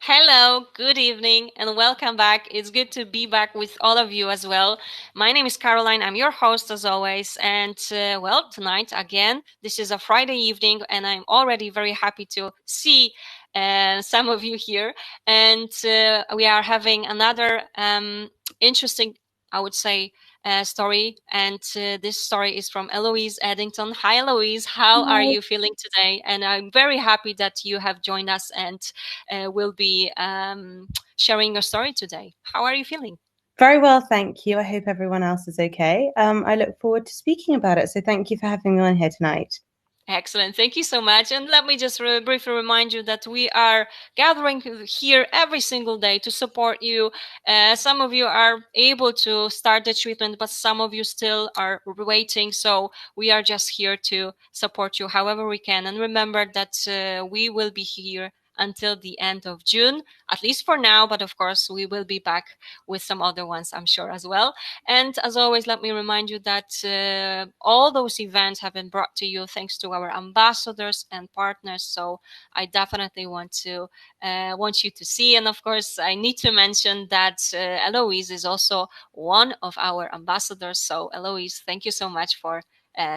Hello, good evening, and welcome back. It's good to be back with all of you as well. My name is Caroline. I'm your host as always. And tonight again, this is a Friday evening, and I'm already very happy to see some of you here. And we are having another interesting, I would say, story. And this story is from Eloise Edington. Hi, Eloise. How are Hi. you feeling today? And I'm very happy that you have joined us and will be sharing your story today. How are you feeling? Very well, thank you. I hope everyone else is okay. I look forward to speaking about it. So thank you for having me on here tonight. Excellent. Thank you so much. And let me just briefly remind you that we are gathering here every single day to support you. Some of you are able to start the treatment, but some of you still are waiting. So we are just here to support you however we can. And remember that we will be here until the end of June, at least for now. But of course, we will be back with some other ones, I'm sure, as well. And as always, let me remind you that all those events have been brought to you thanks to our ambassadors and partners. So I definitely want you to see. And of course, I need to mention that Eloise is also one of our ambassadors. So Eloise, thank you so much for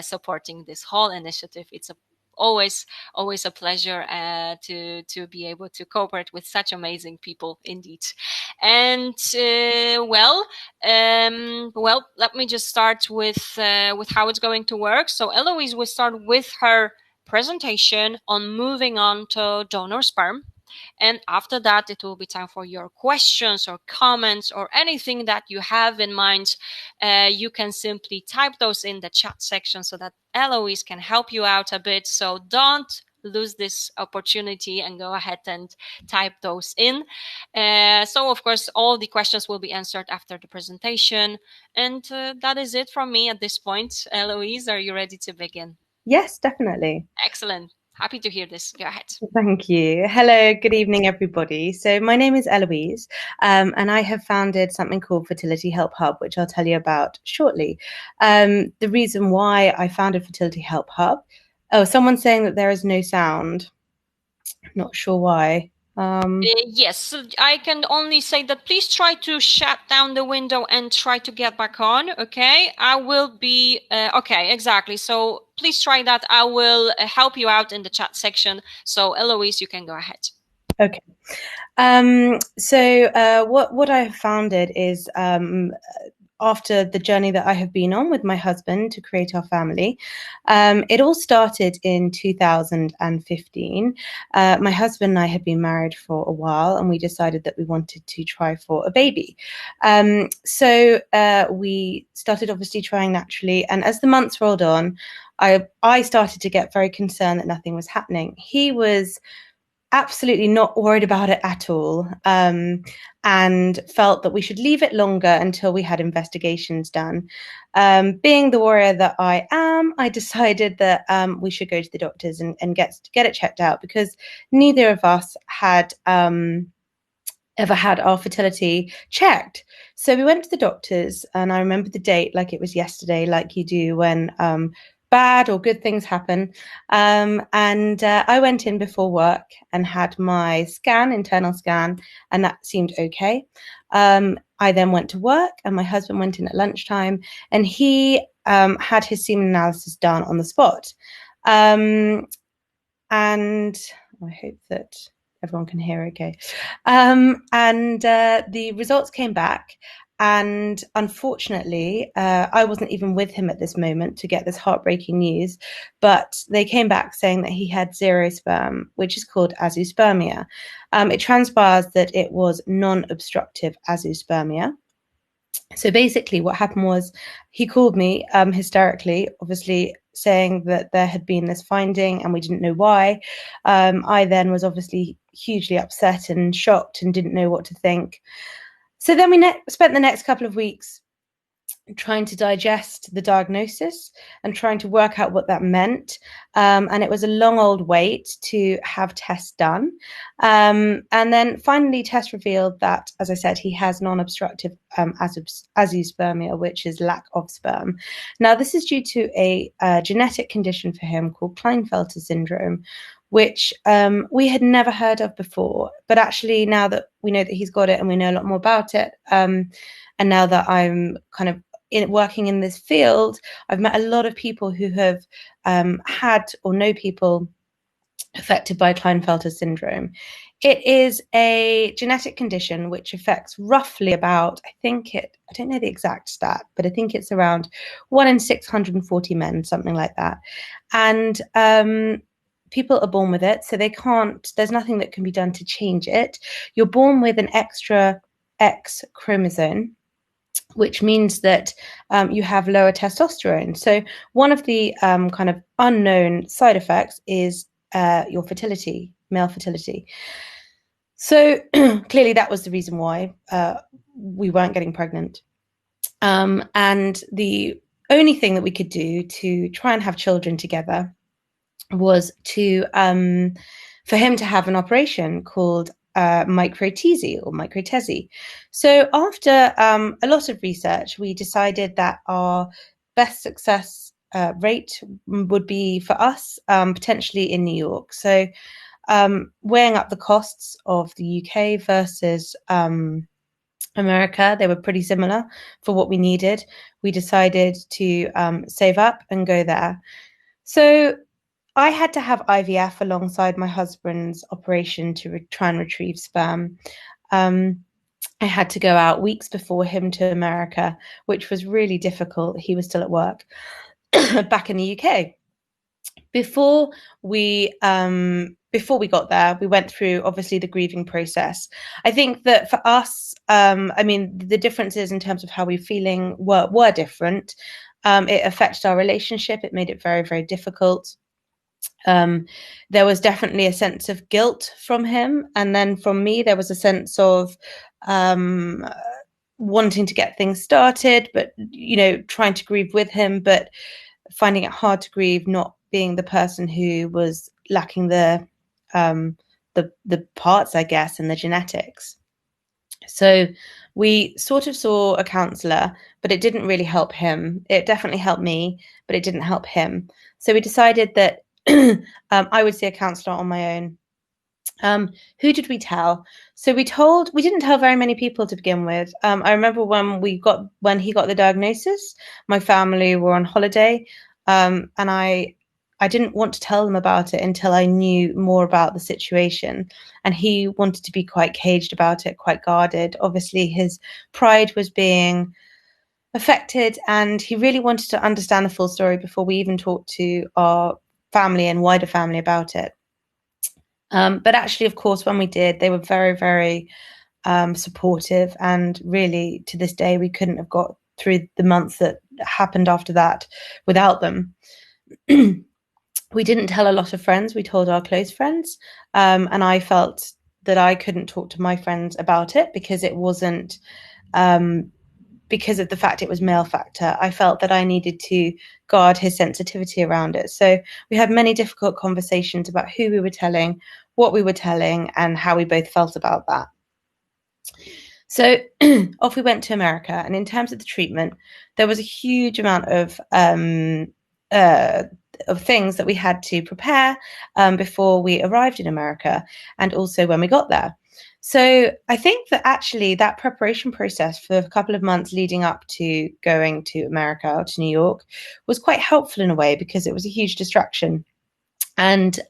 supporting this whole initiative. It's always a pleasure to be able to cooperate with such amazing people indeed. And let me just start with how it's going to work. So Eloise will start with her presentation on moving on to donor sperm. And after that, it will be time for your questions or comments or anything that you have in mind. You can simply type those in the chat section so that Eloise can help you out a bit. So don't lose this opportunity and go ahead and type those in. So, of course, all the questions will be answered after the presentation. And that is it from me at this point. Eloise, are you ready to begin? Yes, definitely. Excellent. Happy to hear this. Go ahead. Thank you. Hello, good evening, everybody. So my name is Eloise, and I have founded something called Fertility Help Hub, which I'll tell you about shortly. The reason why I founded Fertility Help Hub. Oh, someone's saying that there is no sound. Not sure why. Yes, I can only say that please try to shut down the window and try to get back on. Okay, I will be okay, exactly. So please try that. I will help you out in the chat section. So Eloise, you can go ahead. Okay. What I have founded is after the journey that I have been on with my husband to create our family. It all started in 2015. My husband and I had been married for a while, and we decided that we wanted to try for a baby. We started obviously trying naturally, and as the months rolled on, I started to get very concerned that nothing was happening. He was absolutely not worried about it at all, and felt that we should leave it longer until we had investigations done. Being the warrior that I am, I decided that we should go to the doctors and get it checked out, because neither of us had ever had our fertility checked. So we went to the doctors, and I remember the date like it was yesterday, like you do when bad or good things happen. I went in before work and had my internal scan, and that seemed okay. I then went to work, and my husband went in at lunchtime, and he had his semen analysis done on the spot. And I hope that everyone can hear okay. The results came back, and unfortunately, I wasn't even with him at this moment to get this heartbreaking news, but they came back saying that he had 0 sperm, which is called azoospermia. It transpires that it was non-obstructive azoospermia. So basically what happened was he called me hysterically, obviously saying that there had been this finding and we didn't know why. I then was obviously hugely upset and shocked and didn't know what to think. So then we spent the next couple of weeks trying to digest the diagnosis and trying to work out what that meant. And it was a long old wait to have tests done. And then finally, tests revealed that, as I said, he has non-obstructive azoospermia, which is lack of sperm. Now, this is due to a genetic condition for him called Klinefelter syndrome, which we had never heard of before. But actually, now that we know that he's got it and we know a lot more about it, and now that I'm kind of working in this field, I've met a lot of people who have had or know people affected by Klinefelter syndrome. It is a genetic condition which affects roughly about, I don't know the exact stat, but I think it's around 1 in 640 men, something like that. And people are born with it, so there's nothing that can be done to change it. You're born with an extra X chromosome, which means that you have lower testosterone. So one of the kind of unknown side effects is your fertility, male fertility. So clearly that was the reason why we weren't getting pregnant. And the only thing that we could do to try and have children together was for him to have an operation called microtesy or microtesy. So after a lot of research, we decided that our best success rate would be for us potentially in New York. So weighing up the costs of the UK versus America, they were pretty similar for what we needed. We decided to save up and go there. So I had to have IVF alongside my husband's operation to try and retrieve sperm. I had to go out weeks before him to America, which was really difficult. He was still at work back in the UK. Before we got there, we went through obviously the grieving process. I think that for us, I mean, the differences in terms of how we're feeling were different. It affected our relationship. It made it very, very difficult. There was definitely a sense of guilt from him, and then from me there was a sense of wanting to get things started, but trying to grieve with him, but finding it hard to grieve not being the person who was lacking the parts, I guess, and the genetics. So we sort of saw a counselor, but it didn't really help him. It definitely helped me, but it didn't help him. So we decided that I would see a counselor on my own. Who did we tell? So we didn't tell very many people to begin with. I remember when he got the diagnosis, my family were on holiday, and I didn't want to tell them about it until I knew more about the situation. And he wanted to be quite caged about it, quite guarded. Obviously, his pride was being affected, and he really wanted to understand the full story before we even talked to our family and wider family about it. But actually, of course, when we did, they were very, very supportive. And really, to this day, we couldn't have got through the months that happened after that without them. We didn't tell a lot of friends. We told our close friends. And I felt that I couldn't talk to my friends about it because it wasn't because of the fact it was male factor. I felt that I needed to guard his sensitivity around it. So we had many difficult conversations about who we were telling, what we were telling, and how we both felt about that. So off we went to America. And in terms of the treatment, there was a huge amount of things that we had to prepare before we arrived in America, and also when we got there. So I think that actually that preparation process for a couple of months leading up to going to America or to New York was quite helpful in a way, because it was a huge distraction. And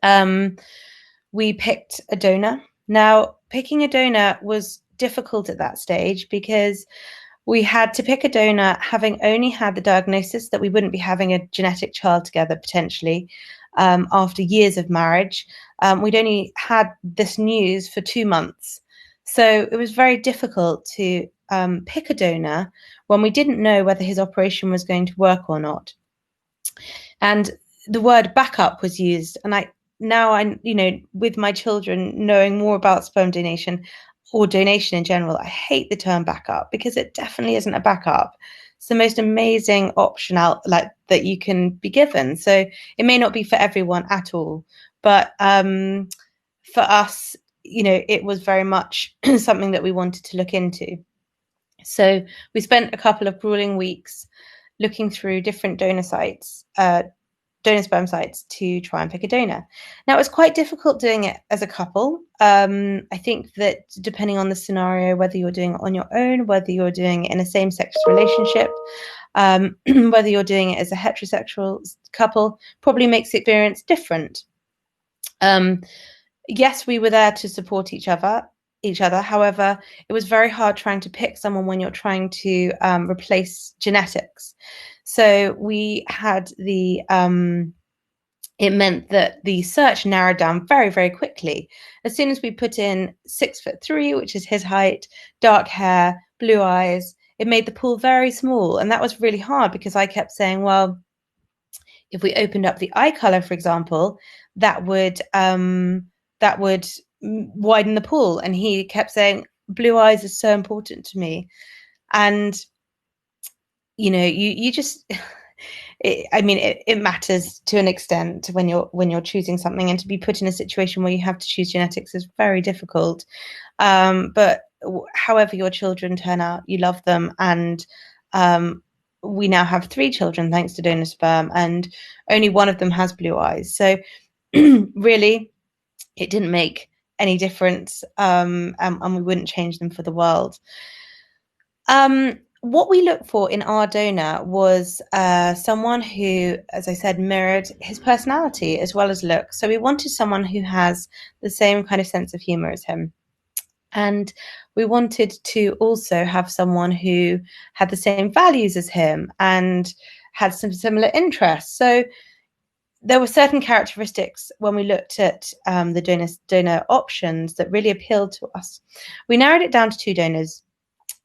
we picked a donor. Now, picking a donor was difficult at that stage because we had to pick a donor having only had the diagnosis that we wouldn't be having a genetic child together potentially after years of marriage. We'd only had this news for 2 months. So it was very difficult to pick a donor when we didn't know whether his operation was going to work or not. And the word backup was used. And with my children knowing more about sperm donation or donation in general, I hate the term backup because it definitely isn't a backup. It's the most amazing option that you can be given. So it may not be for everyone at all, but for us, it was very much something that we wanted to look into. So we spent a couple of grueling weeks looking through different donor sites, donor sperm sites to try and pick a donor. Now, it was quite difficult doing it as a couple. I think that depending on the scenario, whether you're doing it on your own, whether you're doing it in a same-sex relationship, whether you're doing it as a heterosexual couple, probably makes the experience different. Yes, we were there to support each other. However, it was very hard trying to pick someone when you're trying to replace genetics. So we had it meant that the search narrowed down very, very quickly. As soon as we put in 6'3", which is his height, dark hair, blue eyes, it made the pool very small. And that was really hard because I kept saying, well, if we opened up the eye color, for example, that would widen the pool. And he kept saying, blue eyes is so important to me. And, you just, it matters to an extent when you're choosing something, and to be put in a situation where you have to choose genetics is very difficult. But however your children turn out, you love them. And we now have 3 children thanks to donor sperm, and only one of them has blue eyes. So really, it didn't make any difference, and we wouldn't change them for the world. What we looked for in our donor was someone who, as I said, mirrored his personality as well as looks. So we wanted someone who has the same kind of sense of humor as him. And we wanted to also have someone who had the same values as him and had some similar interests. So there were certain characteristics when we looked at the donor options that really appealed to us. We narrowed it down to 2 donors.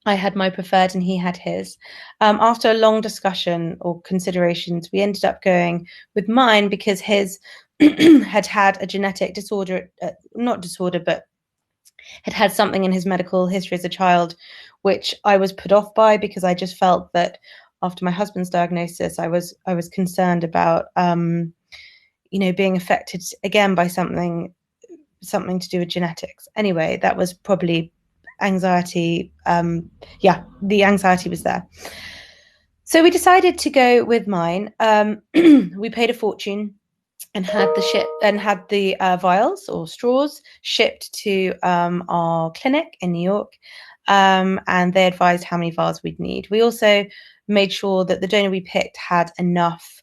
I had my preferred and he had his. After a long discussion or considerations, we ended up going with mine because his had a genetic disorder, but had something in his medical history as a child, which I was put off by because I just felt that after my husband's diagnosis, I was concerned about, being affected again by something to do with genetics. Anyway, that was probably anxiety. The anxiety was there. So we decided to go with mine. We paid a fortune and had the vials or straws shipped to our clinic in New York, and they advised how many vials we'd need. We also made sure that the donor we picked had enough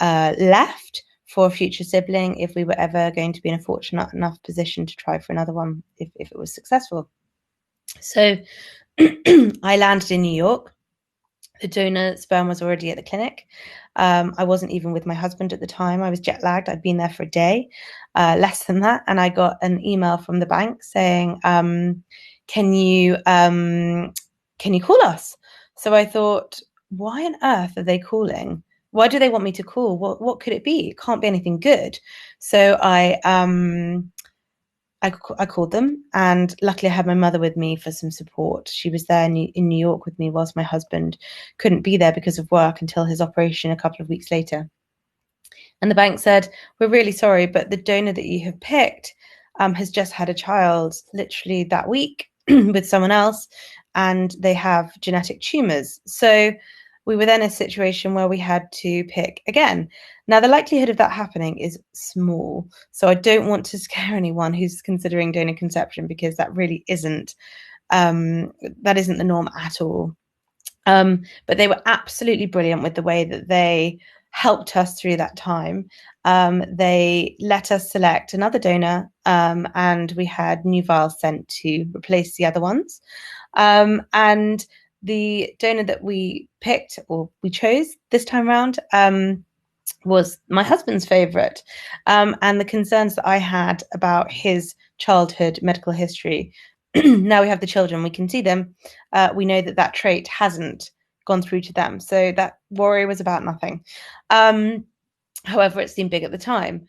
left for a future sibling if we were ever going to be in a fortunate enough position to try for another one if it was successful. So I landed in New York. The donor sperm was already at the clinic. I wasn't even with my husband at the time. I was jet lagged. I'd been there for a day, less than that. And I got an email from the bank saying, can you call us? So I thought, why on earth are they calling? Why do they want me to call? What could it be? It can't be anything good. So I called them, and luckily I had my mother with me for some support. She was there in New York with me whilst my husband couldn't be there because of work until his operation a couple of weeks later. And the bank said, we're really sorry, but the donor that you have picked has just had a child literally that week with someone else, and they have genetic tumors. So we were then in a situation where we had to pick again. Now, the likelihood of that happening is small. So I don't want to scare anyone who's considering donor conception, because that really isn't the norm at all. But they were absolutely brilliant with the way that they helped us through that time. They let us select another donor, and we had new vials sent to replace the other ones. And the donor that we picked, or we chose this time around, was my husband's favorite. And the concerns that I had about his childhood medical history, now we have the children, we can see them. We know that trait hasn't gone through to them. So that worry was about nothing. However, it seemed big at the time.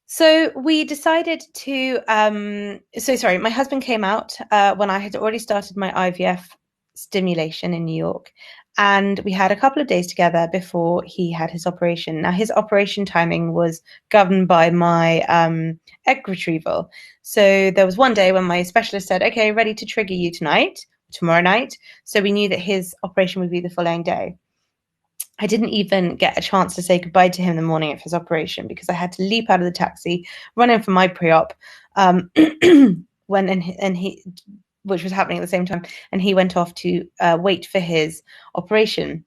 So we decided to, my husband came out when I had already started my IVF stimulation in New York, and we had a couple of days together before he had his operation. Now, his operation timing was governed by my egg retrieval. So there was one day when my specialist said, okay, ready to trigger you tomorrow night. So we knew that his operation would be the following day. I didn't even get a chance to say goodbye to him the morning of his operation because I had to leap out of the taxi, run in for my pre-op, which was happening at the same time, and he went off to wait for his operation.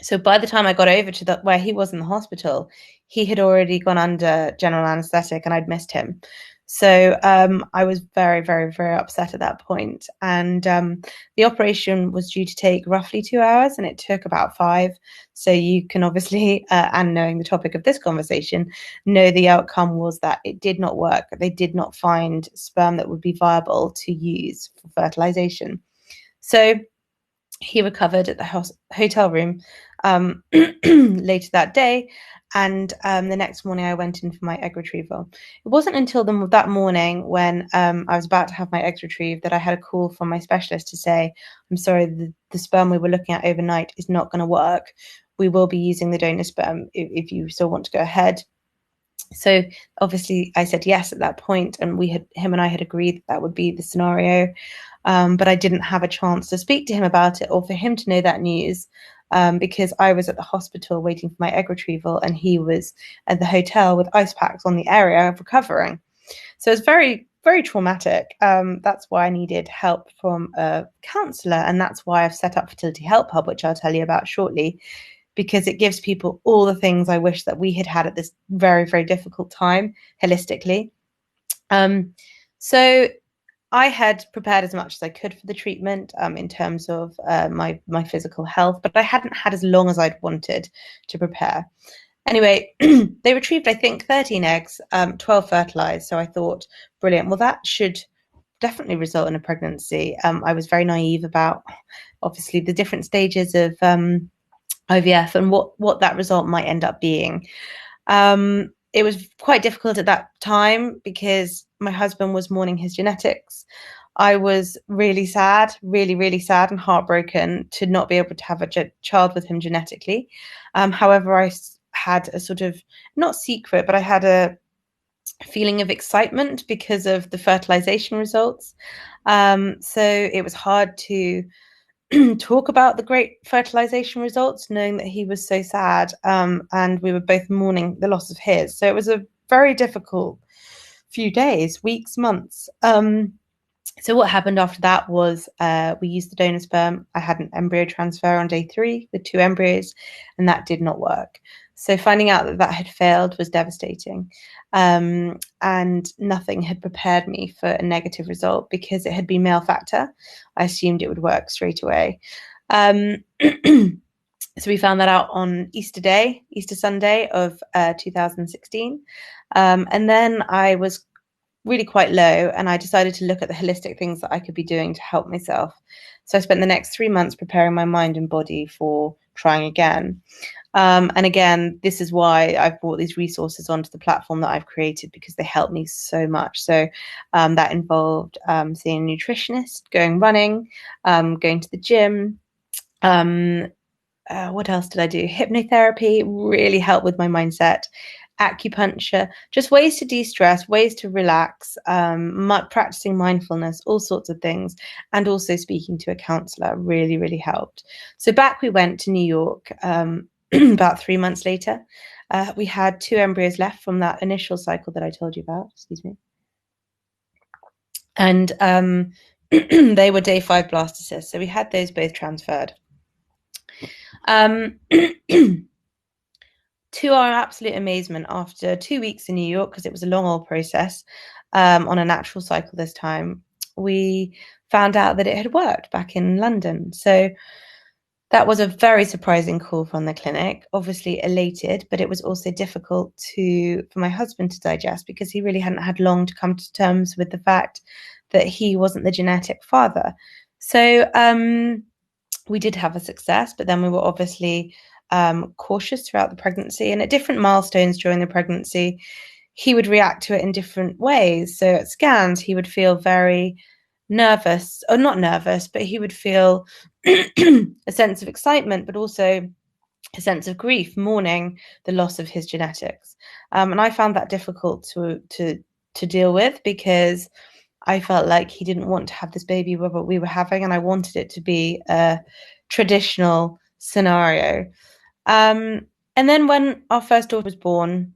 So by the time I got over to where he was in the hospital, he had already gone under general anesthetic, and I'd missed him. So I was very, very, very upset at that point. And the operation was due to take roughly 2 hours, and it took about 5. So you can obviously, and knowing the topic of this conversation, know the outcome was that it did not work. They did not find sperm that would be viable to use for fertilization. So he recovered at the hotel room later that day, and the next morning I went in for my egg retrieval. It wasn't until that morning when I was about to have my eggs retrieved that I had a call from my specialist to say, I'm sorry, the sperm we were looking at overnight is not going to work. We will be using the donor sperm if you still want to go ahead. So obviously I said yes at that point, and him and I had agreed that would be the scenario. But I didn't have a chance to speak to him about it or for him to know that news, because I was at the hospital waiting for my egg retrieval, and he was at the hotel with ice packs on the area recovering. So it's very, very traumatic. That's why I needed help from a counsellor, and that's why I've set up Fertility Help Hub, which I'll tell you about shortly, because it gives people all the things I wish that we had had at this very, very difficult time holistically. So I had prepared as much as I could for the treatment in terms of my physical health, but I hadn't had as long as I'd wanted to prepare. Anyway, they retrieved, I think, 13 eggs, 12 fertilized. So I thought, brilliant. Well, that should definitely result in a pregnancy. I was very naive about, obviously, the different stages of IVF and what that result might end up being. It was quite difficult at that time because my husband was mourning his genetics. I was really sad, really, really sad and heartbroken to not be able to have a child with him genetically. However, I had a sort of, not secret, but I had a feeling of excitement because of the fertilization results. So it was hard to talk about the great fertilization results, knowing that he was so sad, and we were both mourning the loss of his. So it was a very difficult few days, weeks, months. So what happened after that was we used the donor sperm. I had an embryo transfer on day 3 with 2 embryos, and that did not work. So finding out that had failed was devastating. And nothing had prepared me for a negative result because it had been male factor. I assumed it would work straight away. So we found that out on Easter Sunday of 2016. And then I was really quite low, and I decided to look at the holistic things that I could be doing to help myself. So I spent the next 3 months preparing my mind and body for trying again. And again, this is why I've brought these resources onto the platform that I've created, because they help me so much. So that involved seeing a nutritionist, going running, going to the gym. What else did I do? Hypnotherapy really helped with my mindset. Acupuncture, just ways to de-stress, ways to relax, practicing mindfulness, all sorts of things. And also speaking to a counselor really, really helped. So back we went to New York about 3 months later. We had 2 embryos left from that initial cycle that I told you about, excuse me. And they were day 5 blastocysts. So we had those both transferred. To our absolute amazement, after 2 weeks in New York, because it was a long old process, on a natural cycle this time, we found out that it had worked back in London. So that was a very surprising call from the clinic, obviously elated, but it was also difficult for my husband to digest, because he really hadn't had long to come to terms with the fact that he wasn't the genetic father. So we did have a success, but then we were obviously cautious throughout the pregnancy, and at different milestones during the pregnancy, he would react to it in different ways. So at scans, he would feel very nervous, or not nervous, but he would feel a sense of excitement, but also a sense of grief, mourning the loss of his genetics. And I found that difficult to deal with, because I felt like he didn't want to have this baby we were having, and I wanted it to be a traditional scenario. And then when our first daughter was born,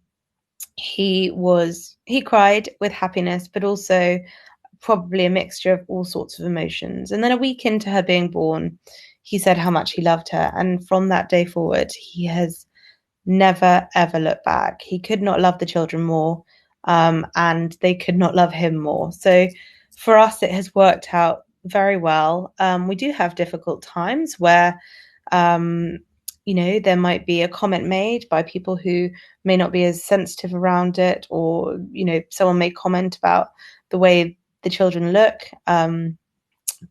he cried with happiness, but also probably a mixture of all sorts of emotions. And then a week into her being born, he said how much he loved her. And from that day forward, he has never, ever looked back. He could not love the children more, and they could not love him more. So for us, it has worked out very well. We do have difficult times where, there might be a comment made by people who may not be as sensitive around it, or, someone may comment about the way the children look.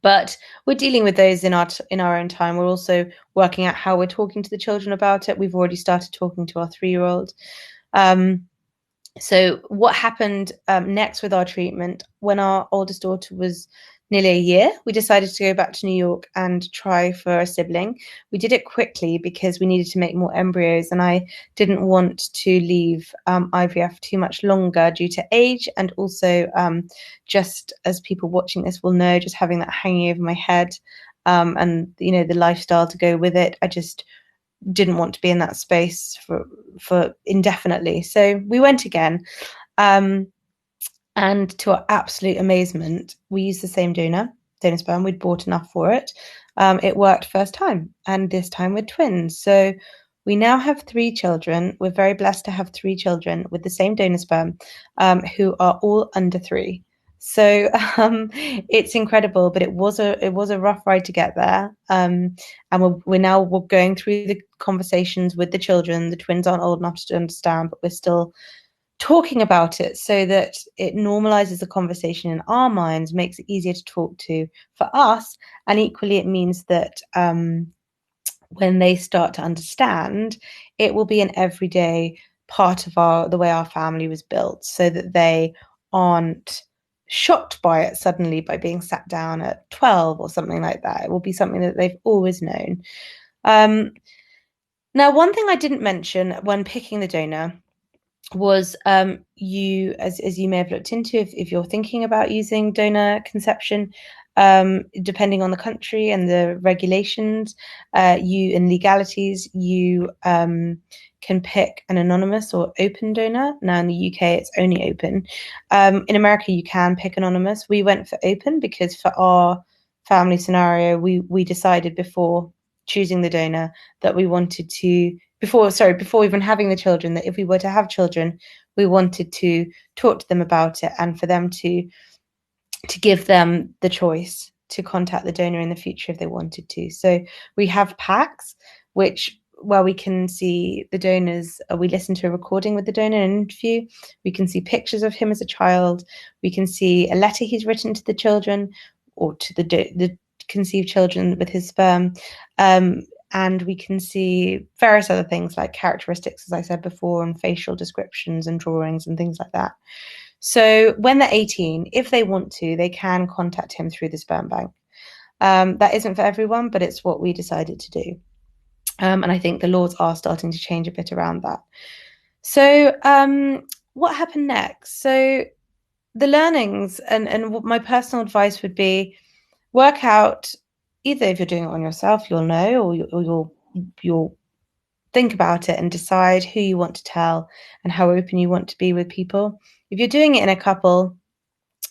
But we're dealing with those in our own time. We're also working out how we're talking to the children about it. We've already started talking to our 3-year-old. So what happened next with our treatment, when our oldest daughter was nearly a year, we decided to go back to New York and try for a sibling. We did it quickly because we needed to make more embryos, and I didn't want to leave IVF too much longer due to age, and also just as people watching this will know, just having that hanging over my head, and the lifestyle to go with it. I just didn't want to be in that space for indefinitely. So we went again. And to our absolute amazement, we used the same donor sperm. We'd bought enough for it. It worked first time, and this time with twins. So we now have 3 children. We're very blessed to have 3 children with the same donor sperm, who are all under 3. So it's incredible, but it was a rough ride to get there. And we're going through the conversations with the children. The twins aren't old enough to understand, but we're still talking about it so that it normalizes the conversation in our minds, makes it easier to talk to for us, and equally it means that when they start to understand, it will be an everyday part of the way our family was built, so that they aren't shocked by it suddenly by being sat down at 12 or something like that. It will be something that they've always known. Now, one thing I didn't mention when picking the donor was you, as you may have looked into, if you're thinking about using donor conception, depending on the country and the regulations, you and legalities, you can pick an anonymous or open donor. Now in the UK, it's only open. In America, you can pick anonymous. We went for open because for our family scenario, we decided before choosing the donor that we wanted to, before even having the children, that if we were to have children, we wanted to talk to them about it, and for them to give them the choice to contact the donor in the future if they wanted to. So we have packs where we can see the donors. We listen to a recording with the donor in an interview. We can see pictures of him as a child. We can see a letter he's written to the children, or to the conceived children with his sperm. And we can see various other things like characteristics, as I said before, and facial descriptions and drawings and things like that. So when they're 18, if they want to, they can contact him through the sperm bank. That isn't for everyone, but it's what we decided to do. And I think the laws are starting to change a bit around that. So what happened next? So the learnings and what my personal advice would be, work out, either if you're doing it on yourself, you'll know, or you'll think about it and decide who you want to tell and how open you want to be with people. If you're doing it in a couple,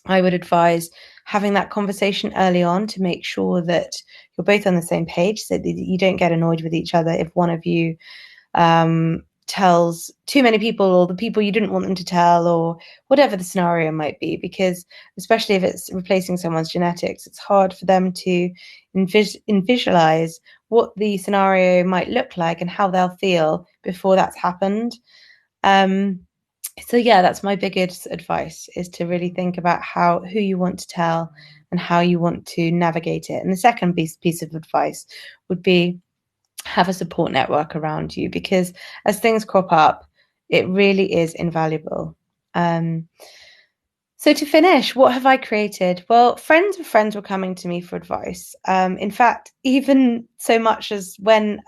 I would advise having that conversation early on to make sure that you're both on the same page, so that you don't get annoyed with each other if one of you tells too many people, or the people you didn't want them to tell, or whatever the scenario might be, because especially if it's replacing someone's genetics, it's hard for them to visualize what the scenario might look like and how they'll feel before that's happened. So yeah, that's my biggest advice, is to really think about who you want to tell and how you want to navigate it. And the second piece of advice would be, have a support network around you, because as things crop up, it really is invaluable. So to finish, what have I created? Well, friends of friends were coming to me for advice. In fact, even so much as when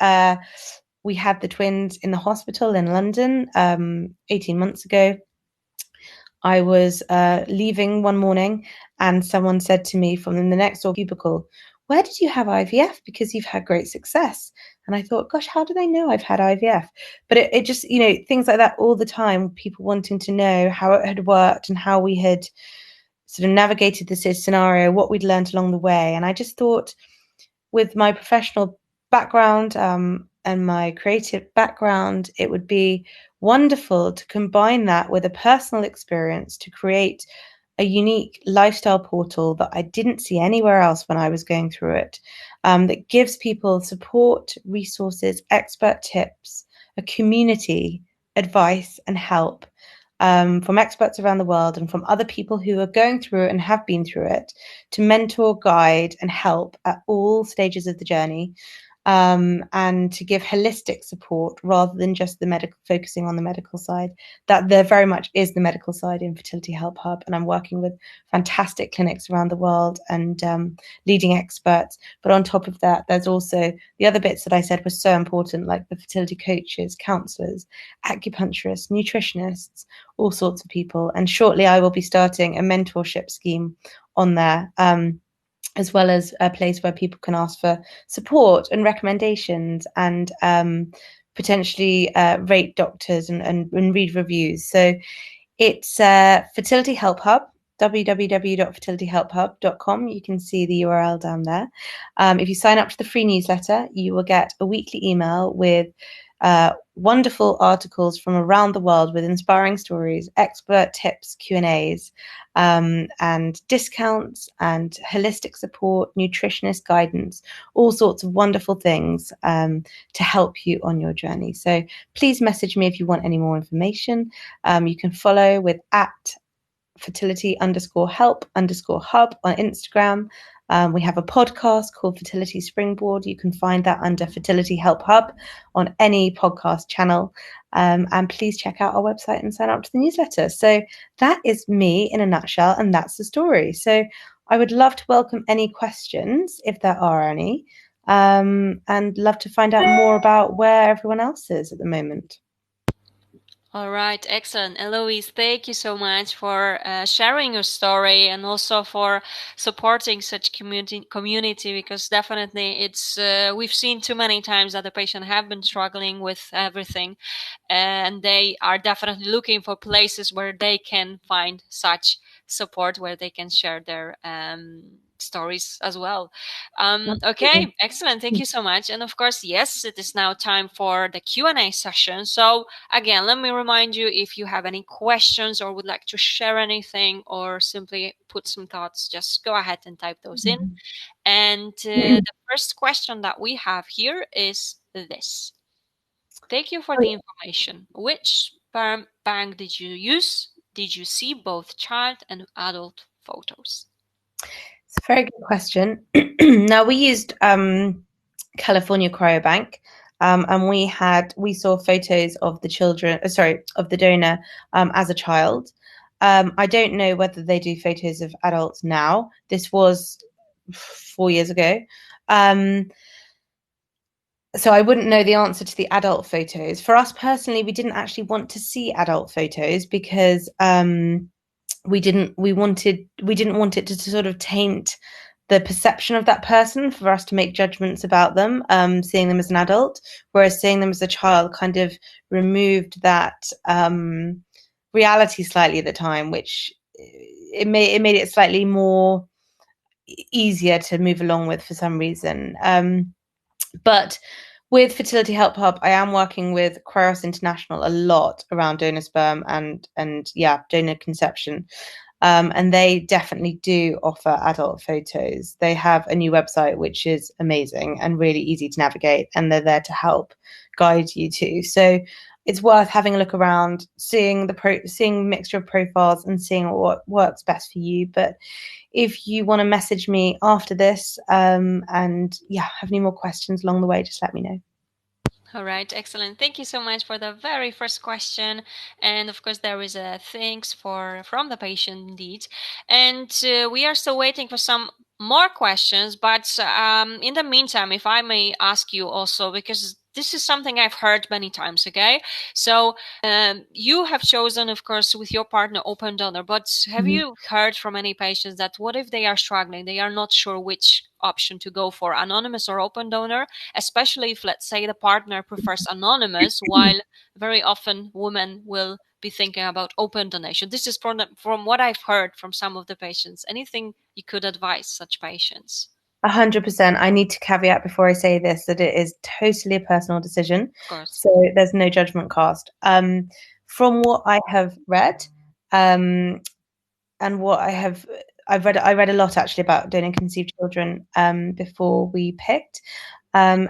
we had the twins in the hospital in London 18 months ago, I was leaving one morning, and someone said to me from the next door cubicle, where did you have IVF? Because you've had great success. And I thought, gosh, how do they know I've had IVF? But it just, things like that all the time, people wanting to know how it had worked and how we had sort of navigated this scenario, what we'd learned along the way. And I just thought, with my professional background and my creative background, it would be wonderful to combine that with a personal experience to create a unique lifestyle portal that I didn't see anywhere else when I was going through it, that gives people support, resources, expert tips, a community, advice, and help from experts around the world and from other people who are going through it and have been through it, to mentor, guide, and help at all stages of the journey, and to give holistic support rather than just focusing on the medical side. That there very much is the medical side in Fertility Help Hub, and I'm working with fantastic clinics around the world and leading experts. But on top of that, there's also the other bits that I said were so important, like the fertility coaches, counselors, acupuncturists, nutritionists, all sorts of people. And shortly I will be starting a mentorship scheme on there, as well as a place where people can ask for support and recommendations and potentially rate doctors and read reviews. So it's Fertility Help Hub, www.fertilityhelphub.com. You can see the URL down there. If you sign up to the free newsletter, you will get a weekly email with wonderful articles from around the world with inspiring stories, expert tips, Q&As, and discounts and holistic support, nutritionist guidance, all sorts of wonderful things to help you on your journey. So please message me if you want any more information. You can follow with at fertility_help_hub on Instagram. We have a podcast called Fertility Springboard. You can find that under Fertility Help Hub on any podcast channel. And please check out our website and sign up to the newsletter. So that is me in a nutshell, and that's the story. So I would love to welcome any questions, if there are any, and love to find out more about where everyone else is at the moment. All right, excellent. Eloise, thank you so much for sharing your story and also for supporting such community, because definitely it's we've seen too many times that the patient have been struggling with everything, and they are definitely looking for places where they can find such support, where they can share their stories as well. Okay, excellent. Thank you so much. And of course, yes, it is now time for the Q&A session. So again, let me remind you, if you have any questions or would like to share anything or simply put some thoughts, just go ahead and type those in. And the first question that we have here is this. Thank you for the information. Which sperm bank did you use? Did you see both child and adult photos? It's a very good question. Now, we used California Cryobank, and we saw photos of the of the donor as a child. I don't know whether they do photos of adults now. This was 4 years ago. So I wouldn't know the answer to the adult photos. For us personally, we didn't actually want to see adult photos because we didn't want it to sort of taint the perception of that person for us to make judgments about them, seeing them as an adult, whereas seeing them as a child kind of removed that reality slightly at the time, which it made it slightly more easier to move along with for some reason. But with Fertility Help Hub, I am working with Cryos International a lot around donor sperm and donor conception. And they definitely do offer adult photos. They have a new website, which is amazing and really easy to navigate, and they're there to help guide you too. So it's worth having a look around, seeing seeing mixture of profiles and seeing what works best for you. But if you want to message me after this and have any more questions along the way, just let me know. All right, excellent. Thank you so much for the very first question. And of course, there is a thanks from the patient indeed. And we are still waiting for some more questions. But in the meantime, if I may ask you also, because this is something I've heard many times. Okay, so you have chosen, of course, with your partner, open donor. But have you heard from any patients that what if they are struggling? They are not sure which option to go for, anonymous or open donor, especially if, let's say, the partner prefers anonymous, while very often women will be thinking about open donation. This is from what I've heard from some of the patients. Anything you could advise such patients? 100%. I need to caveat before I say this that it is totally a personal decision. Of course. So there's no judgment cast. From what I have read, and what I read a lot actually about donor conceived children before we picked. And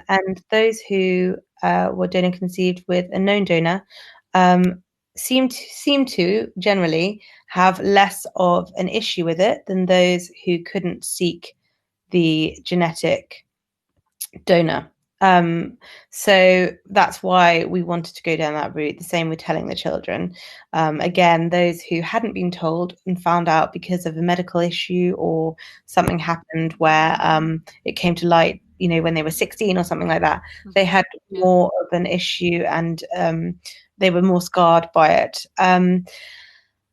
those who were donor conceived with a known donor seem to generally have less of an issue with it than those who couldn't seek the genetic donor. So that's why we wanted to go down that route. The same with telling the children. Again, those who hadn't been told and found out because of a medical issue or something happened where it came to light, when they were 16 or something like that, they had more of an issue and they were more scarred by it.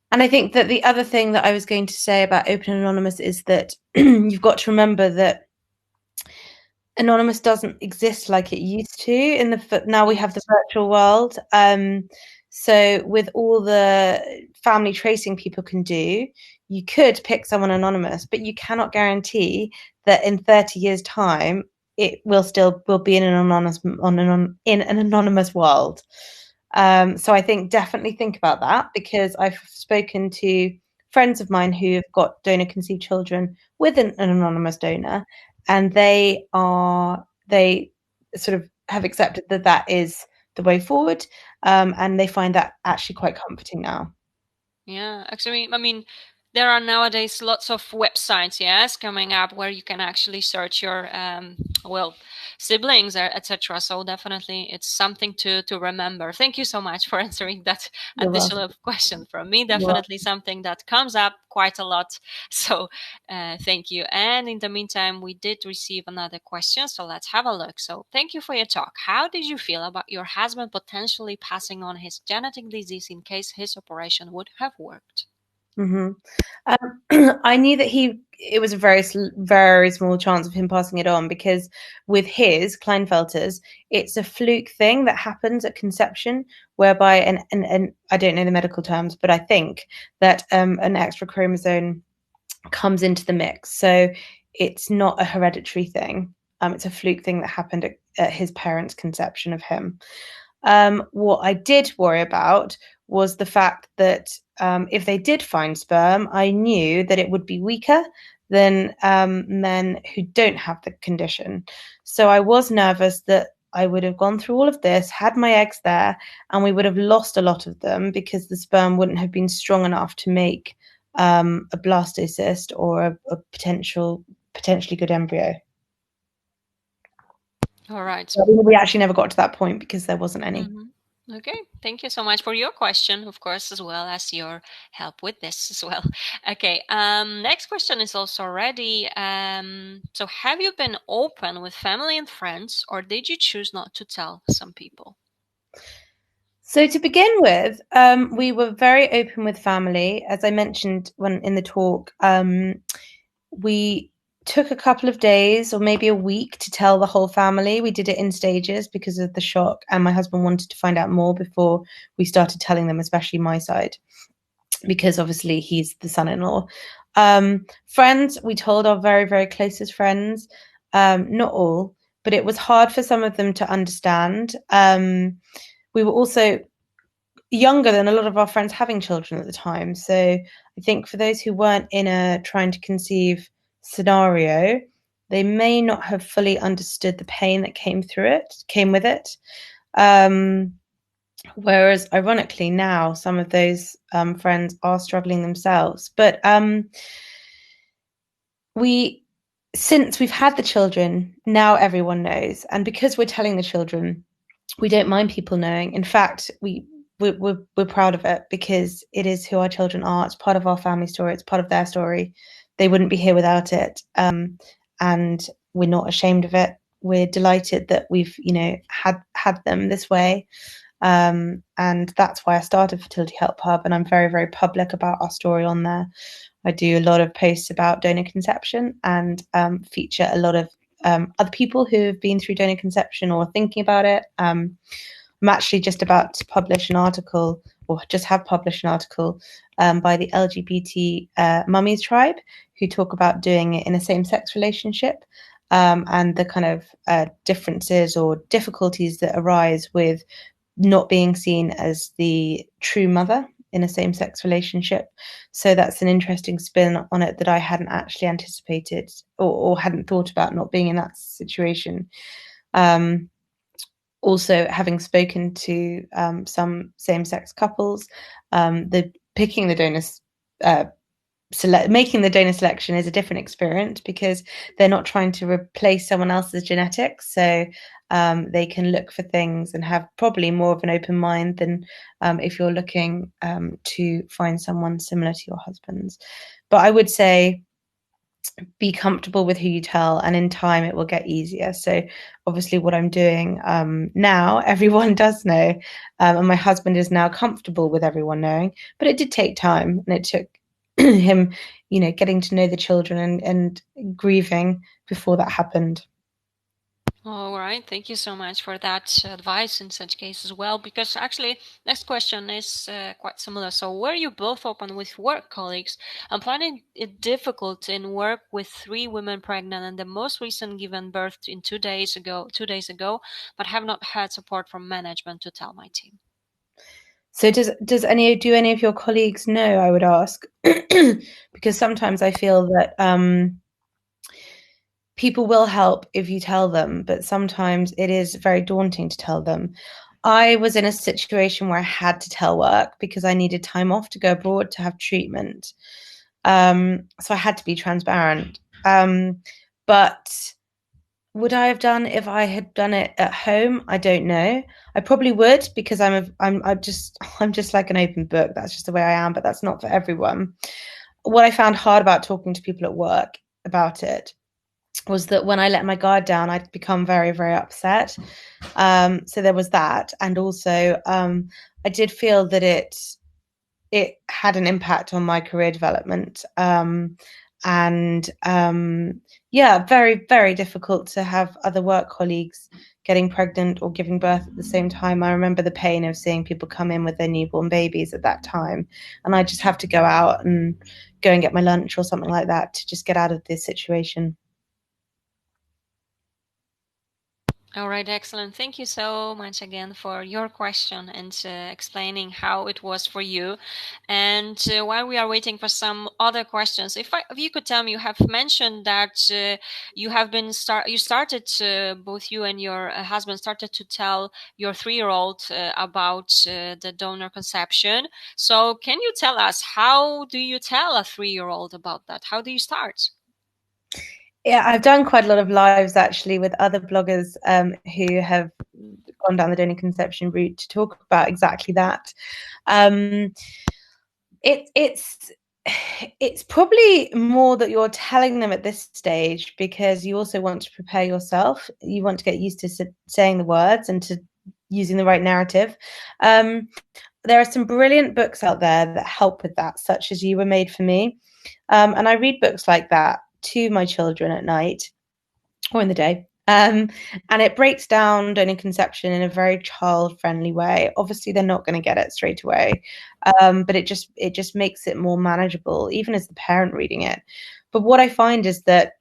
And I think that the other thing that I was going to say about open and anonymous is that you've got to remember that anonymous doesn't exist like it used to now we have the virtual world. So with all the family tracing people can do, you could pick someone anonymous, but you cannot guarantee that in 30 years time it will be in an anonymous world. So I think definitely think about that, because I've spoken to friends of mine who have got donor conceived children with an anonymous donor, and they sort of have accepted that is the way forward, and they find that actually quite comforting now. Yeah, actually, I mean, there are nowadays lots of websites, yes, coming up where you can actually search your siblings, etc. So definitely, it's something to remember. Thank you so much for answering that additional question from me. Definitely something that comes up quite a lot. So thank you. And in the meantime, we did receive another question, so let's have a look. So thank you for your talk. How did you feel about your husband potentially passing on his genetic disease in case his operation would have worked? I knew that it was a very, very small chance of him passing it on, because with his Klinefelter's, it's a fluke thing that happens at conception, whereby, and I don't know the medical terms, but I think that an extra chromosome comes into the mix. So it's not a hereditary thing. It's a fluke thing that happened at his parents' conception of him. What I did worry about was the fact that if they did find sperm, I knew that it would be weaker than men who don't have the condition. So I was nervous that I would have gone through all of this, had my eggs there, and we would have lost a lot of them because the sperm wouldn't have been strong enough to make a blastocyst or a potentially good embryo. All right. So we actually never got to that point because there wasn't any. Okay, thank you so much for your question, of course, as well as your help with this as well. Okay, next question is also ready. So have you been open with family and friends, or did you choose not to tell some people? So to begin with, we were very open with family. As I mentioned in the talk, we took a couple of days or maybe a week to tell the whole family. We did it in stages because of the shock, and my husband wanted to find out more before we started telling them, especially my side, because obviously he's the son-in-law. Friends, we told our very, very closest friends, not all, but it was hard for some of them to understand. We were also younger than a lot of our friends having children at the time. So I think for those who weren't in a trying to conceive scenario, they may not have fully understood the pain that came with it. Whereas ironically now some of those friends are struggling themselves. But since we've had the children, now everyone knows. And because we're telling the children, we don't mind people knowing. In fact, we're proud of it because it is who our children are. It's part of our family story. It's part of their story. They wouldn't be here without it. And we're not ashamed of it. we're delighted that we've, had them this way. And that's why I started Fertility Help Hub, and I'm very, very public about our story on there. I do a lot of posts about donor conception and feature a lot of other people who have been through donor conception or thinking about it. I'm actually just about to publish an article, or just have published an article by the LGBT Mummies Tribe, who talk about doing it in a same-sex relationship, and the kind of differences or difficulties that arise with not being seen as the true mother in a same-sex relationship. So that's an interesting spin on it that I hadn't actually anticipated, or hadn't thought about, not being in that situation. Also, having spoken to some same-sex couples, the picking the donors, making the donor selection is a different experience, because they're not trying to replace someone else's genetics. So they can look for things and have probably more of an open mind than if you're looking to find someone similar to your husband's. But I would say be comfortable with who you tell, and in time it will get easier. So obviously what I'm doing now, everyone does know, and my husband is now comfortable with everyone knowing, but it did take time, and it took him, getting to know the children and grieving before that happened. All right, thank you so much for that advice in such case as well, because actually next question is quite similar. So were you both open with work colleagues and finding it difficult in work with 3 women pregnant and the most recent given birth in 2 days ago, but have not had support from management to tell my team? So do any of your colleagues know, I would ask, because sometimes I feel that people will help if you tell them, but sometimes it is very daunting to tell them. I was in a situation where I had to tell work because I needed time off to go abroad to have treatment. So I had to be transparent. But would I have done if I had done it at home? I don't know. I probably would, because I'm just like an open book. That's just the way I am, but that's not for everyone. What I found hard about talking to people at work about it was that when I let my guard down, I'd become very, very upset. So there was that, and also I did feel that it had an impact on my career development. And yeah, very, very difficult to have other work colleagues getting pregnant or giving birth at the same time. I remember the pain of seeing people come in with their newborn babies at that time, and I just have to go out and go and get my lunch or something like that to just get out of this situation. All right, excellent. Thank you so much again for your question and explaining how it was for you. And while we are waiting for some other questions, if you could tell me, you have mentioned that you started both you and your husband started to tell your 3-year-old about the donor conception. So can you tell us, how do you tell a 3-year-old about that? How do you start? Yeah, I've done quite a lot of lives actually with other bloggers who have gone down the donor conception route to talk about exactly that. Um, it's it's probably more that you're telling them at this stage because you also want to prepare yourself. You want to get used to saying the words and to using the right narrative. There are some brilliant books out there that help with that, such as You Were Made for Me. And I read books like that to my children at night or in the day. And it breaks down donor conception in a very child-friendly way. Obviously, they're not going to get it straight away, but it just makes it more manageable, even as the parent reading it. But what I find is that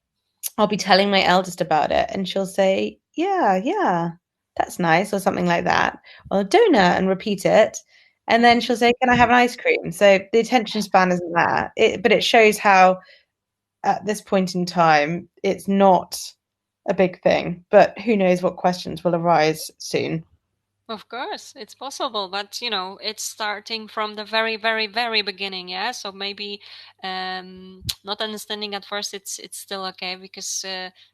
I'll be telling my eldest about it, and she'll say, "Yeah, yeah, that's nice," or something like that, or donor, and repeat it. And then she'll say, "Can I have an ice cream?" So the attention span isn't there, but it shows how at this point in time, it's not a big thing, but who knows what questions will arise soon. Of course, it's possible, but it's starting from the very, very, very beginning. Yeah, so maybe not understanding at first, it's still okay, because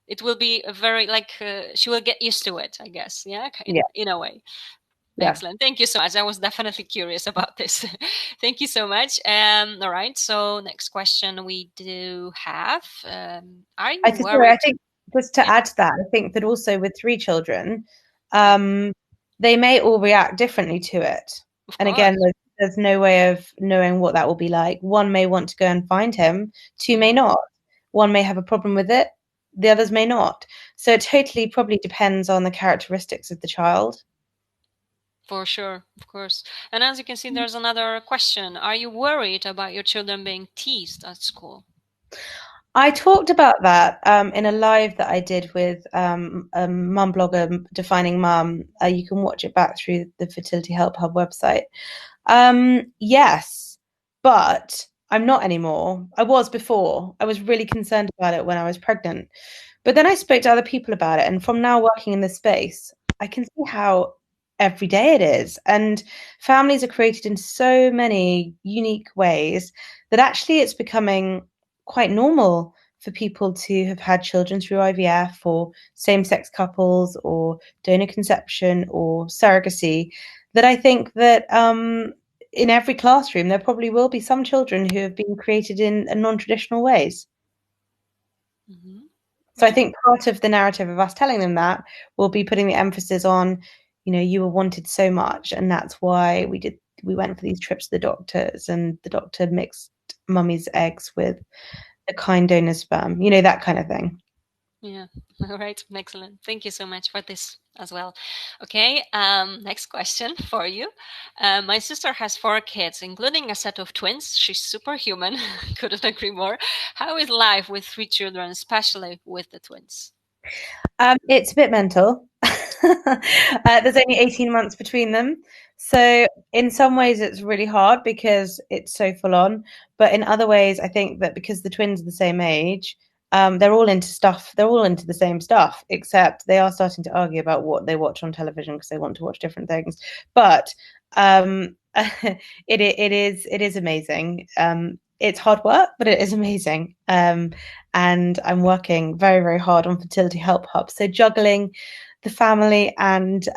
it will be a very, like, she will get used to it, I guess. Yeah, Yeah, in a way. yeah. Excellent. Thank you so much. I was definitely curious about this. Thank you so much. All right. So next question we do have: are you Sorry, worried? just to Yeah, add to that, I think that also with 3 children, um, they may all react differently to it. of And again, course. there's no way of knowing what that will be like. One may want to go and find him, two may Hmm. not. One may have a problem with it, the others may not. So it totally probably depends on the characteristics of the child. For sure, of course. And as you can see, there's another question. Are you worried about your children being teased at school? I talked about that in a live that I did with a mum blogger, Defining Mum. You can watch it back through the Fertility Help Hub website. Yes, but I'm not anymore. I was before. I was really concerned about it when I was pregnant. But then I spoke to other people about it, and from now working in this space, I can see how every day it is. And families are created in so many unique ways that actually it's becoming quite normal for people to have had children through IVF or same-sex couples or donor conception or surrogacy. That I think that in every classroom there probably will be some children who have been created in non-traditional ways. Hmm. So I Yeah. think part of the narrative of us telling them that will be putting the emphasis on, you were wanted so much, and that's why we went for these trips to the doctors, and the doctor mixed mummy's eggs with the kind donor sperm, that kind of thing. Yeah. All right. Excellent. Thank you so much for this as well. Okay. Next question for you. My sister has 4 kids, including a set of twins. She's superhuman. Couldn't agree more. How is life with 3 children, especially with the twins? It's a bit mental. There's only 18 months between them. So, in some ways, it's really hard because it's so full on. But in other ways, I think that because the twins are the same age, they're all into stuff. They're all into the same stuff, except they are starting to argue about what they watch on television because they want to watch different things. But it is amazing. It's hard work, but it is amazing. And I'm working very, very hard on Fertility Help Hub. So juggling the family and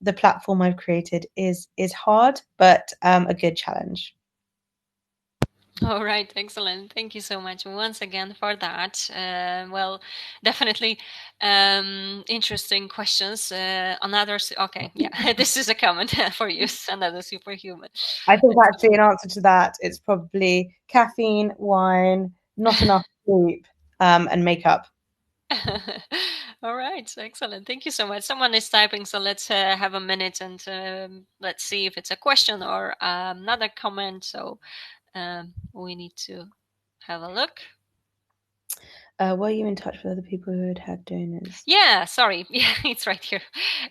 the platform I've created is hard, but a good challenge. All right, excellent. Thank you so much once again for that. Well, definitely interesting questions. Okay, yeah, this is a comment for you. Another superhuman. I think Let's actually, in answer to that, it's probably caffeine, wine, not enough sleep, and makeup. All right, excellent. Thank you so much. Someone is typing, so let's have a minute and let's see if it's a question or another comment. So we need to have a look. Were you in touch with other people who had had donors? Yeah, sorry. Yeah, it's right here.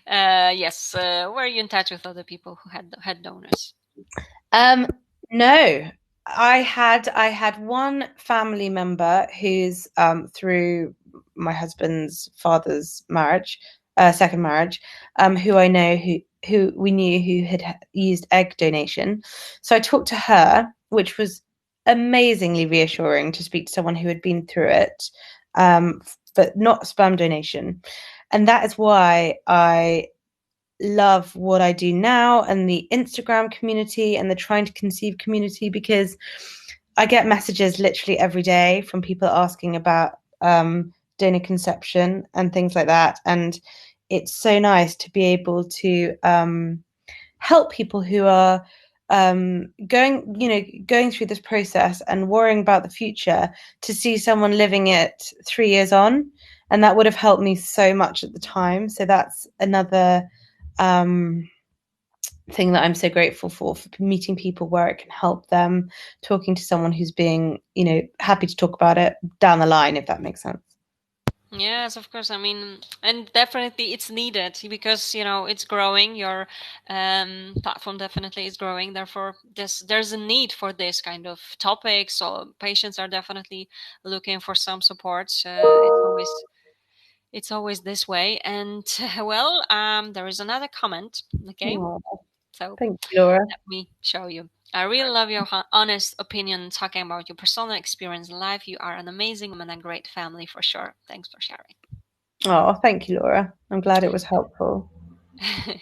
Yes, were you in touch with other people who had donors? Um, no, I had one family member who's through my husband's father's marriage, second marriage, who I know who we knew who had used egg donation. So I talked to her, which was amazingly reassuring to speak to someone who had been through it, but not sperm donation. And that is why I love what I do now and the Instagram community and the trying to conceive community, because I get messages literally every day from people asking about donor conception and things like that. And it's so nice to be able to help people who are going through this process and worrying about the future, to see someone living it 3 years on. And that would have helped me so much at the time. So that's another um, thing that I'm so grateful for meeting people where it can help them, talking to someone who's being, happy to talk about it down the line, if that makes sense. Yes, of course. I mean, and definitely it's needed because it's growing. Your platform definitely is growing. Therefore, there's a need for this kind of topics. So patients are definitely looking for some support. It's always this way. And well, there is another comment. Okay, Oh, so thank you, Laura. let me show you. I really love your honest opinion talking about your personal experience in life. You are an amazing woman and a great family for sure. Thanks for sharing. Oh, thank you, Laura. I'm glad it was helpful.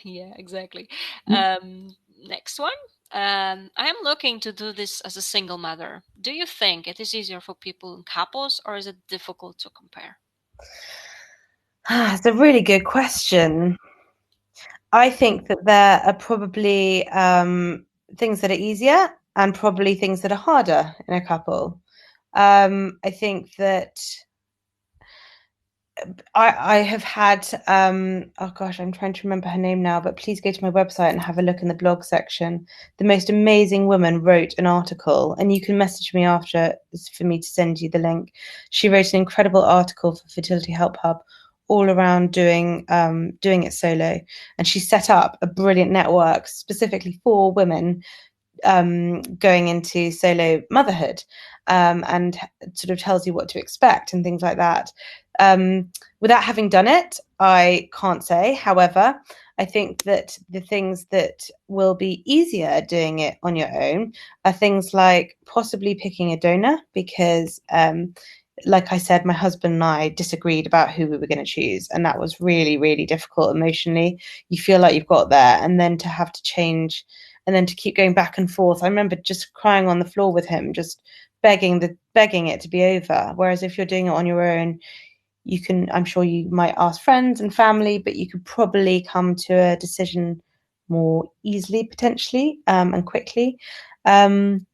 Yeah, exactly. Next one. I am looking to do this as a single mother. Do you think it is easier for people in couples or is it difficult to compare? It's a really good question. I think that there are probably things that are easier and probably things that are harder in a couple. I think that I have had oh gosh, I'm trying to remember her name now, but please go to my website and have a look in the blog section. The most amazing woman wrote an article, and you can message me after for me to send you the link. She wrote an incredible article for Fertility Help Hub all around doing it solo, and she set up a brilliant network specifically for women going into solo motherhood, and sort of tells you what to expect and things like that. Without having done it, I can't say. However, I think that the things that will be easier doing it on your own are things like possibly picking a donor, because like I said, my husband and I disagreed about who we were going to choose, and that was really, really difficult emotionally. You feel like you've got there, and then to have to change, and then to keep going back and forth. I remember just crying on the floor with him, just begging it to be over. Whereas if you're doing it on your own, you can, I'm sure you might ask friends and family, but you could probably come to a decision more easily, potentially, and quickly. And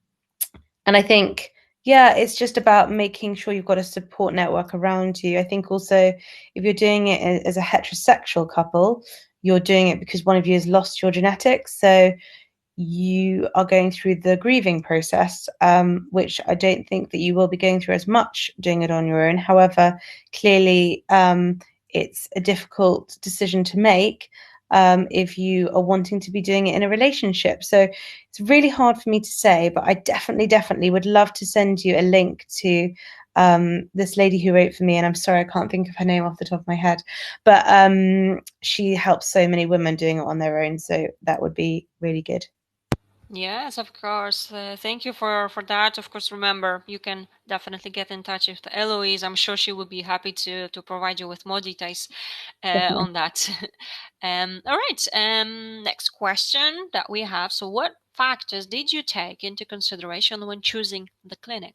I think, yeah, it's just about making sure you've got a support network around you. I think also, if you're doing it as a heterosexual couple, you're doing it because one of you has lost your genetics. So you are going through the grieving process, which I don't think that you will be going through as much doing it on your own. However, clearly, it's a difficult decision to make if you are wanting to be doing it in a relationship. So it's really hard for me to say, but I definitely would love to send you a link to this lady who wrote for me, and I'm sorry I can't think of her name off the top of my head, but she helps so many women doing it on their own, so that would be really good. Yes, of course. Thank you for that. Of course, remember you can definitely get in touch with Eloise. I'm sure she would be happy to provide you with more details Definitely. on that. All right. Next question that we have. So, what factors did you take into consideration when choosing the clinic?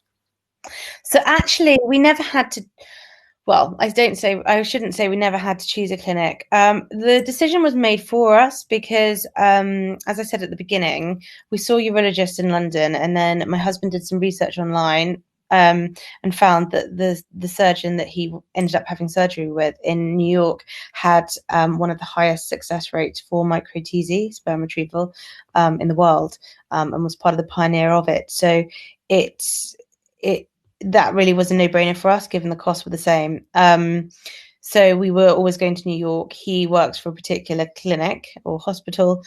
So actually, we never had to. Well, I shouldn't say we never had to choose a clinic. The decision was made for us because, as I said at the beginning, we saw urologists in London, and then my husband did some research online, and found that the surgeon that he ended up having surgery with in New York had one of the highest success rates for micro-TZ sperm retrieval in the world, and was part of the pioneer of it. So it's it that really was a no-brainer for us, given the costs were the same. So we were always going to New York. He works for a particular clinic or hospital.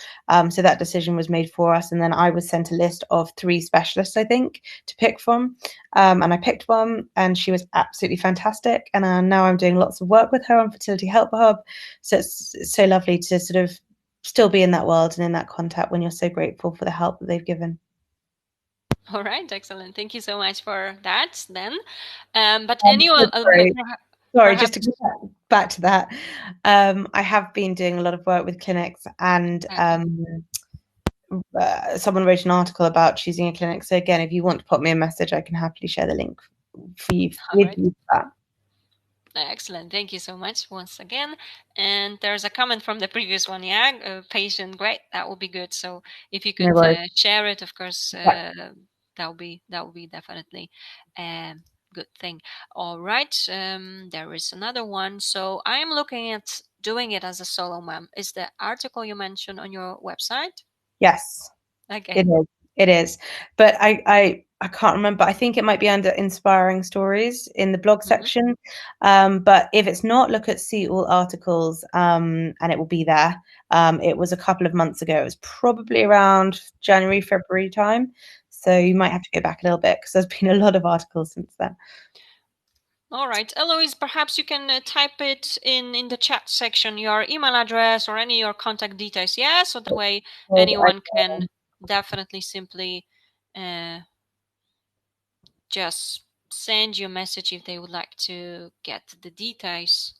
So that decision was made for us. And then I was sent a list of 3 specialists, I think, to pick from. And I picked one, and she was absolutely fantastic. And now I'm doing lots of work with her on Fertility Help Hub. So it's so lovely to sort of still be in that world and in that contact when you're so grateful for the help that they've given. All right, excellent. Thank you so much for that. Then, but Um, anyone, sorry, sorry, just to perhaps. go back to that. I have been doing a lot of work with clinics, and Okay. someone wrote an article about choosing a clinic. So again, if you want to pop me a message, I can happily share the link for you All with right. you for that. Excellent. Thank you so much once again. And there's a comment from the previous one. Yeah, patient. Great. That would be good. So if you No could worries. share it, of course, Yeah. that would be definitely a good thing. All right. There is another one. So I'm looking at doing it as a solo mom. Is the article you mentioned on your website? Yes. Okay. It is. It is. But I can't remember. I think it might be under inspiring stories in the blog Mhm. section. But if it's not, look at see all articles, and it will be there. It was a couple of months ago. It was probably around January, February time. So you might have to go back a little bit because there's been a lot of articles since then. All right, Eloise, perhaps you can type it in the chat section, your email address or any your contact details. Yeah, so that way anyone can definitely simply uh, just send you a message if they would like to get the details.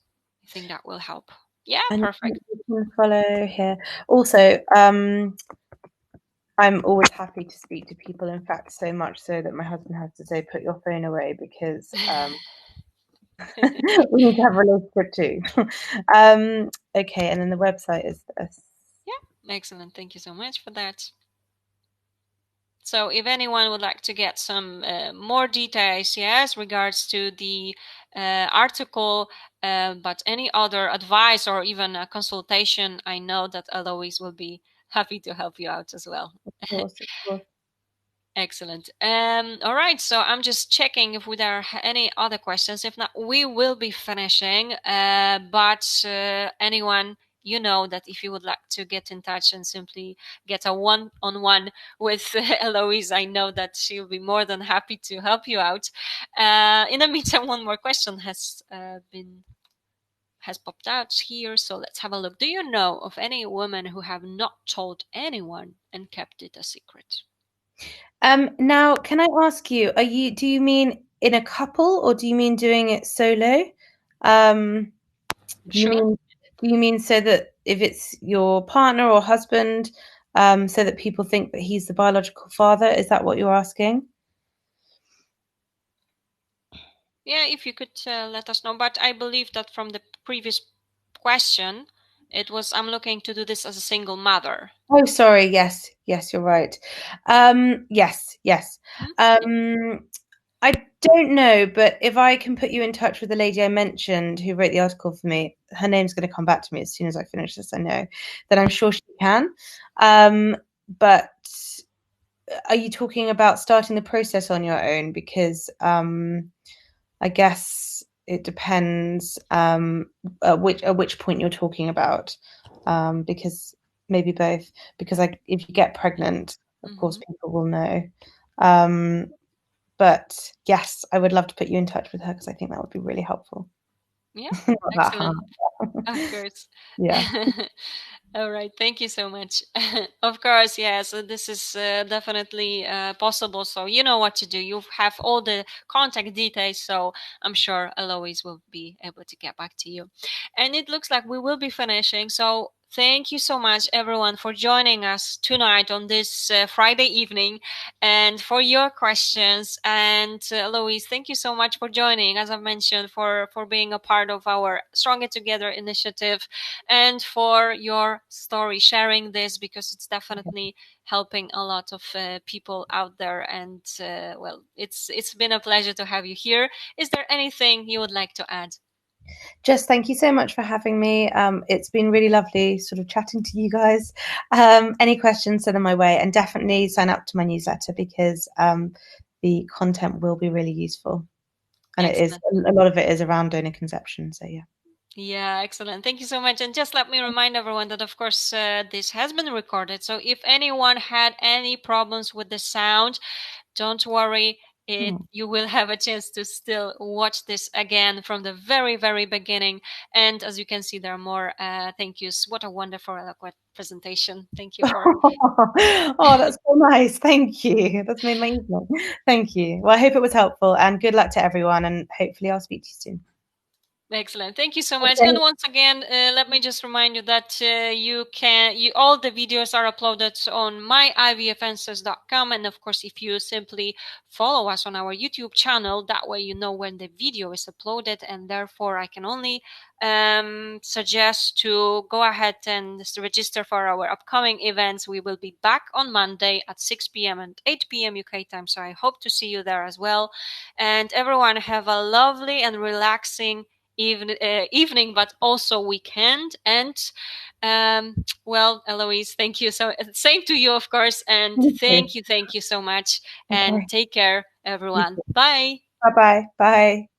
I think that will help. Yeah, And perfect. you can follow here. Also, I'm always happy to speak to people. In fact, so much so that my husband has to say, "Put your phone away," because We need to have a relationship too. Okay, and then the website is this. Yeah, excellent. Thank you so much for that. So if anyone would like to get some more details, yes, regards to the article, but any other advice or even a consultation, I know that Eloise will be happy to help you out as well. Of course, of course. Excellent. All right. So I'm just checking if there are any other questions. If not, we will be finishing. But anyone, you know that if you would like to get in touch and simply get a one-on-one with Eloise, I know that she'll be more than happy to help you out. In the meantime, one more question has popped out here. So let's have a look. Do you know of any women who have not told anyone and kept it a secret? Now, can I ask you, do you mean in a couple or do you mean doing it solo? Um, do you Sure. mean so that if it's your partner or husband, so that people think that he's the biological father? Is that what you're asking? Yeah, if you could let us know. But I believe that from the previous question, it was I'm looking to do this as a single mother. Oh, sorry. Yes, yes, you're right. Yes, yes. Hmm? I don't know, but if I can put you in touch with the lady I mentioned who wrote the article for me, her name's going to come back to me as soon as I finish this. I know that I'm sure she can. But are you talking about starting the process on your own? Because I guess it depends at which point you're talking about. Because maybe both. Because if you get pregnant, of course, Mm-hmm. people will know. Um, but yes, I would love to put you in touch with her because I think that would be really helpful. Yeah, Not that hard. excellent. Of course. Yeah. All right. Thank you so much. Of course, yes. This is definitely possible. So you know what to do. You have all the contact details. So I'm sure Eloise will be able to get back to you. And it looks like we will be finishing. So thank you so much, everyone, for joining us tonight on this Friday evening and for your questions. And Louise, thank you so much for joining, as I mentioned, for being a part of our Stronger Together initiative and for your story, sharing this because it's definitely helping a lot of people out there. And well, it's been a pleasure to have you here. Is there anything you would like to add? Just thank you so much for having me. It's been really lovely sort of chatting to you guys. Any questions, send them my way, and definitely sign up to my newsletter because the content will be really useful. And it is Excellent. a lot of it is around donor conception. So yeah. Yeah, excellent. Thank you so much. And just let me remind everyone that, of course, this has been recorded. So if anyone had any problems with the sound, don't worry. Hmm. You will have a chance to still watch this again from the very, very beginning. And as you can see, there are more thank yous. What a wonderful, eloquent presentation. Thank you for. Oh, that's so nice. Thank you. That's made my evening. Thank you. Well, I hope it was helpful and good luck to everyone. And hopefully, I'll speak to you soon. Excellent. Thank you so much. Okay. And once again, let me just remind you that all the videos are uploaded on myivfanswers.com. And of course, if you simply follow us on our YouTube channel, that way you know when the video is uploaded. And therefore, I can only suggest to go ahead and register for our upcoming events. We will be back on Monday at 6 p.m. and 8 p.m. UK time. So I hope to see you there as well. And everyone have a lovely and relaxing evening, but also weekend. And well, Eloise, thank you. So same to you, of course. And thank you so much. And Okay. take care, everyone. Bye. Bye-bye. Bye.